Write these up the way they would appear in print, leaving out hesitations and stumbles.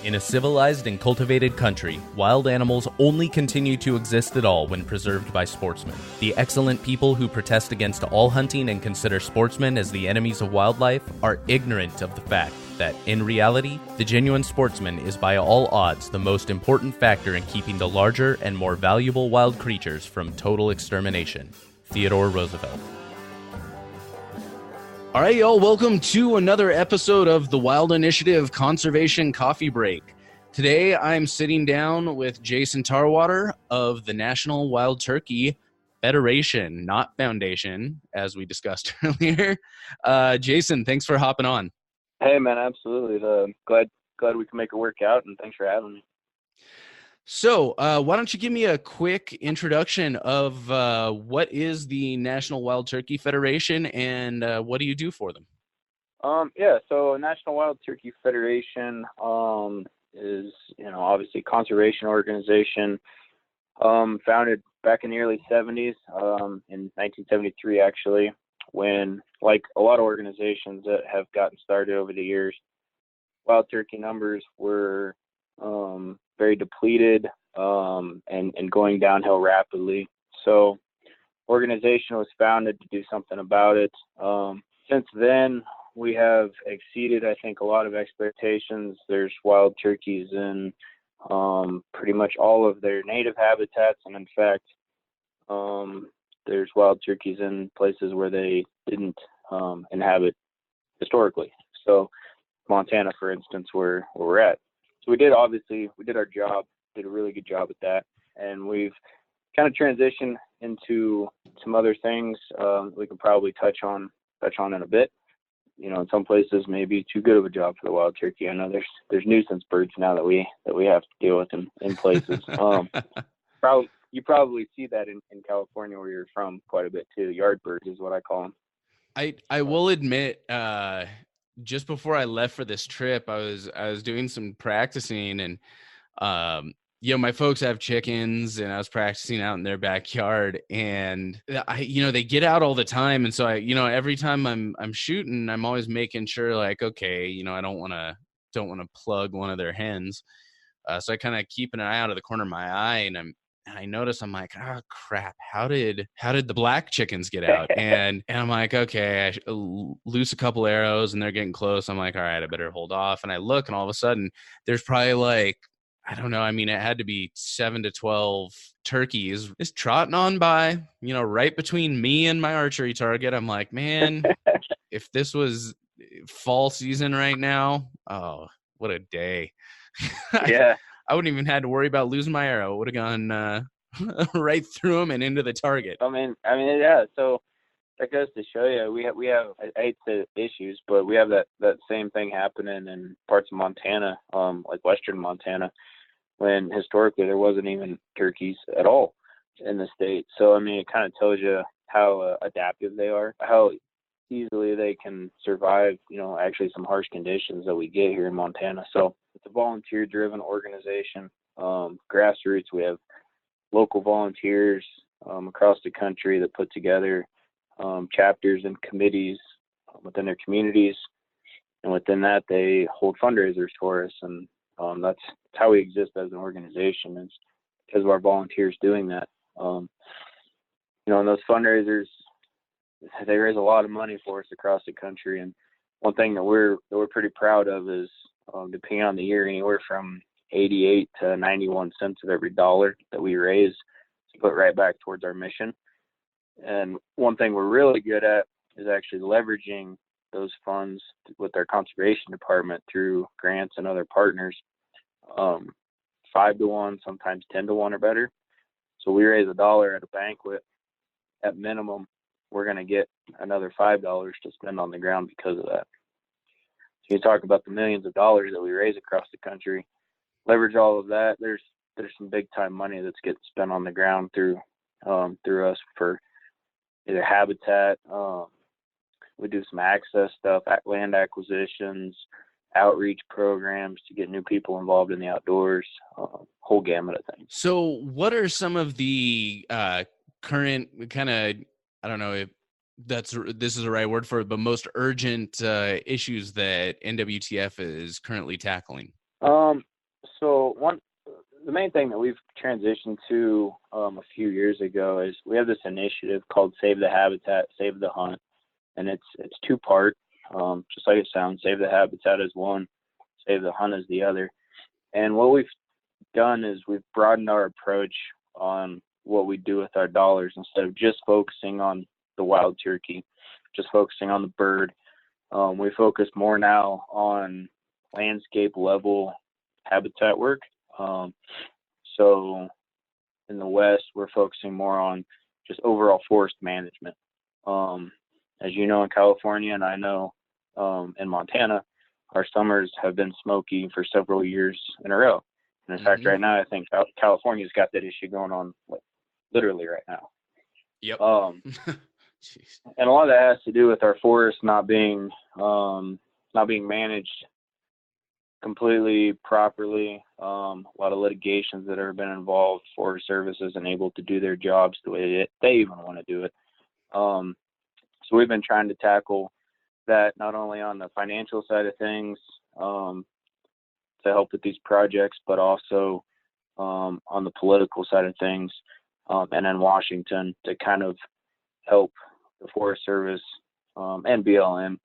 In a civilized and cultivated country, wild animals only continue to exist at all when preserved by sportsmen. The excellent people who protest against all hunting and consider sportsmen as the enemies of wildlife are ignorant of the fact that, in reality, the genuine sportsman is by all odds the most important factor in keeping the larger and more valuable wild creatures from total extermination. Theodore Roosevelt. All right, y'all, welcome to another episode of the Wild Initiative Conservation Coffee Break. Today, I'm sitting down with Jason Tarwater of the National Wild Turkey Federation, not Foundation, as we discussed earlier. Jason, thanks for hopping on. Hey, man, absolutely. Glad we can make it work out, and thanks for having me. So, why don't you give me a quick introduction of what is the National Wild Turkey Federation and what do you do for them? So National Wild Turkey Federation is, obviously a conservation organization founded back in the early 70s, in 1973, actually, when, like a lot of organizations that have gotten started over the years, wild turkey numbers were very depleted and going downhill rapidly. So organization was founded to do something about it. Since then, we have exceeded, I think, a lot of expectations. There's wild turkeys in pretty much all of their native habitats. And in fact, there's wild turkeys in places where they didn't inhabit historically. So Montana, for instance, where we're at. So we did our job, did a really good job at that. And we've kind of transitioned into some other things we can probably touch on in a bit. In some places maybe too good of a job for the wild turkey. I know there's nuisance birds now that we have to deal with in places. You probably see that in California where you're from quite a bit too. Yard birds is what I call them. I will admit, just before I left for this trip, I was doing some practicing, and my folks have chickens, and I was practicing out in their backyard, and they get out all the time, and so every time I'm shooting, I'm always making sure, like, okay, I don't want to plug one of their hens, so I kind of keep an eye out of the corner of my eye, and I noticed, I'm like, oh crap, how did the black chickens get out? And I'm like, okay, I loose a couple arrows and they're getting close. I'm like, all right, I better hold off. And I look, and all of a sudden there's probably like, I don't know. I mean, it had to be 7 to 12 turkeys just trotting on by, right between me and my archery target. I'm like, man, if this was fall season right now, oh, what a day. Yeah. I wouldn't even had to worry about losing my arrow. It would have gone right through him and into the target. I mean, yeah. So that goes to show you, we have I hate the issues, but we have that same thing happening in parts of Montana, like western Montana, when historically there wasn't even turkeys at all in the state. So I mean, it kind of tells you how adaptive they are, how easily they can survive, actually some harsh conditions that we get here in Montana. So it's a volunteer-driven organization, grassroots. We have local volunteers across the country that put together chapters and committees within their communities, and within that, they hold fundraisers for us. And that's how we exist as an organization, is because of our volunteers doing that. And those fundraisers, they raise a lot of money for us across the country. And one thing that we're pretty proud of is, depending on the year, anywhere from 88 to 91 cents of every dollar that we raise is put right back towards our mission. And one thing we're really good at is actually leveraging those funds with our conservation department through grants and other partners, 5 to 1, sometimes 10 to 1 or better. So we raise $1 at a banquet. At minimum, we're going to get another $5 to spend on the ground because of that. So you talk about the millions of dollars that we raise across the country, leverage all of that. There's some big time money that's getting spent on the ground through us for either habitat. We do some access stuff, land acquisitions, outreach programs to get new people involved in the outdoors, whole gamut of things. So what are some of the current kind of, I don't know if this is the right word for it, but most urgent issues that NWTF is currently tackling? So the main thing that we've transitioned to a few years ago is we have this initiative called Save the Habitat, Save the Hunt, and it's two-part, just like it sounds. Save the Habitat is one, Save the Hunt is the other. And what we've done is we've broadened our approach on what we do with our dollars. Instead of just focusing on the wild turkey, just focusing on the bird, we focus more now on landscape level habitat work. So in the West, we're focusing more on just overall forest management. As you know, in California, and I know in Montana, our summers have been smoky for several years in a row. And in fact, right now, I think California's got that issue going on, like, literally right now. Yep. And a lot of that has to do with our forests not being managed completely properly. A lot of litigations that have been involved. Forest Service isn't able to do their jobs the way they even want to do it. So we've been trying to tackle that not only on the financial side of things to help with these projects, but also on the political side of things, and in Washington to kind of help the Forest Service and BLM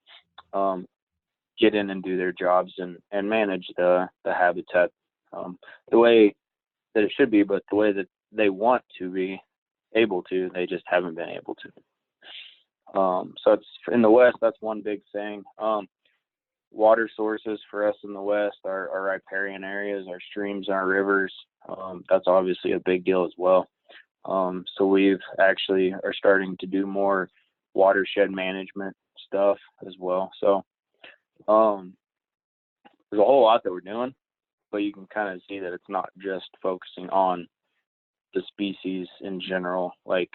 get in and do their jobs and manage the habitat the way that it should be, but the way that they want to be able to, they just haven't been able to. So it's in the West, that's one big thing. Water sources for us in the West, our riparian areas, our streams, our rivers, that's obviously a big deal as well. So we've actually are starting to do more watershed management stuff as well. So there's a whole lot that we're doing, but you can kind of see that it's not just focusing on the species in general, like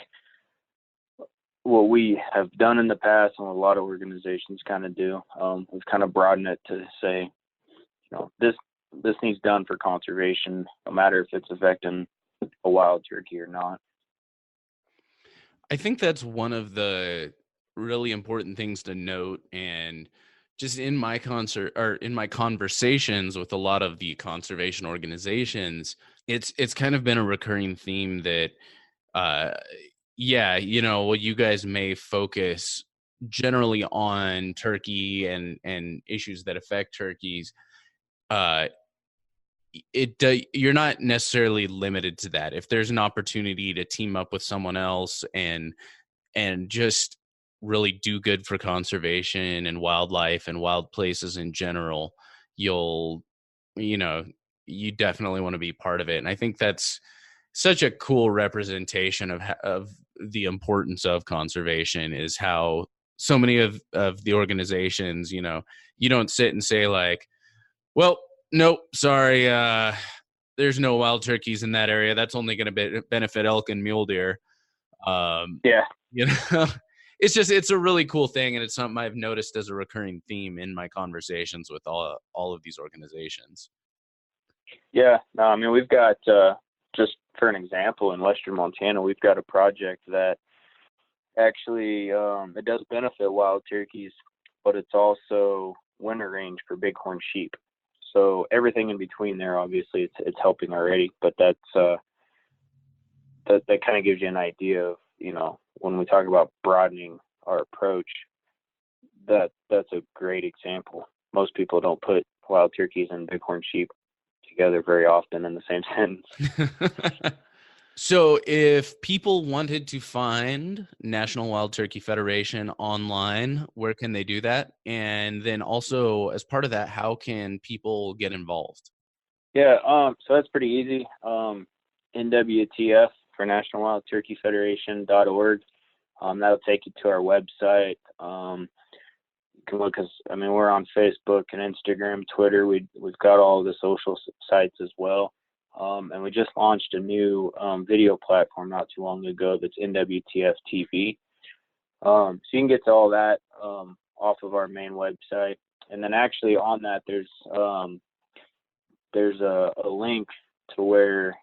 what we have done in the past and what a lot of organizations kind of do. We've kind of broadened it to say, this needs done for conservation, no matter if it's affecting a wild turkey or not. I think that's one of the really important things to note. And just in my conversations with a lot of the conservation organizations, it's kind of been a recurring theme that, you guys may focus generally on turkey and issues that affect turkeys. You're not necessarily limited to that. If there's an opportunity to team up with someone else and just really do good for conservation and wildlife and wild places in general, you definitely want to be part of it. And I think that's such a cool representation of the importance of conservation, is how so many of the organizations, you don't sit and say like, well, nope, sorry, there's no wild turkeys in that area. That's only going to benefit elk and mule deer. It's a really cool thing, and it's something I've noticed as a recurring theme in my conversations with all of these organizations. Yeah, no, I mean, we've got just for an example, in Western Montana, we've got a project that actually it does benefit wild turkeys, but it's also winter range for bighorn sheep. So everything in between there, obviously, it's helping already. But that's that kind of gives you an idea of, when we talk about broadening our approach, that's a great example. Most people don't put wild turkeys and bighorn sheep together very often in the same sentence. So if people wanted to find National Wild Turkey Federation online, where can they do that? And then also, as part of that, how can people get involved? Yeah, so that's pretty easy. NWTF for National Wild Turkey Federation.org. That'll take you to our website. You can look us. I mean, we're on Facebook and Instagram, Twitter. We've got all the social sites as well. And we just launched a new video platform not too long ago that's NWTF TV. So you can get to all that off of our main website. And then actually on that, there's a link to where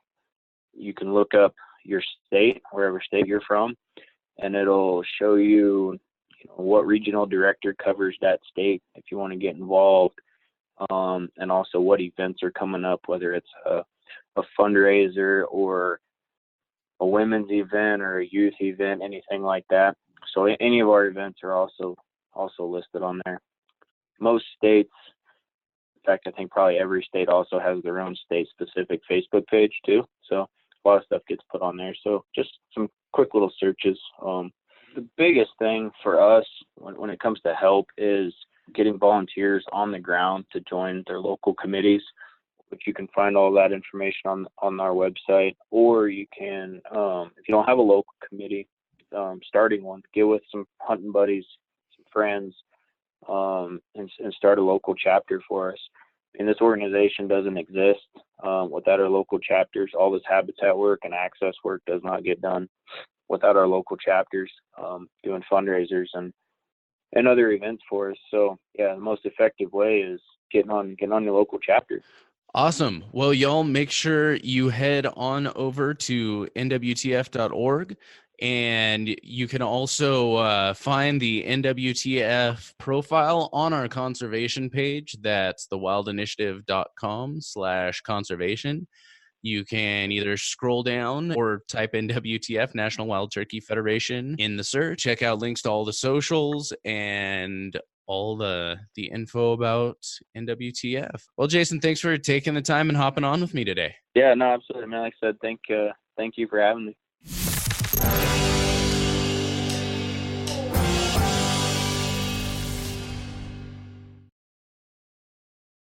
you can look up your state, wherever state you're from, and it'll show you, what regional director covers that state if you want to get involved. and also what events are coming up, whether it's a fundraiser or a women's event or a youth event, anything like that. So any of our events are also listed on there. Most states, in fact, I think probably every state also has their own state-specific Facebook page too. So a lot of stuff gets put on there. So just some quick little searches. The biggest thing for us when it comes to help is getting volunteers on the ground to join their local committees, which you can find all that information on our website. Or you can, if you don't have a local committee, starting one, get with some hunting buddies, some friends, and start a local chapter for us. And this organization doesn't exist without our local chapters. All this habitat work and access work does not get done without our local chapters doing fundraisers and other events for us. So yeah, the most effective way is getting on your local chapter. Awesome. Well, y'all make sure you head on over to nwtf.org, and you can also find the NWTF profile on our conservation page. That's thewildinitiative.com/conservation. You can either scroll down or type in WTF, National Wild Turkey Federation, in the search. Check out links to all the socials and all the info about NWTF. Well, Jason, thanks for taking the time and hopping on with me today. Yeah, no, absolutely, man. Like I said, thank you for having me.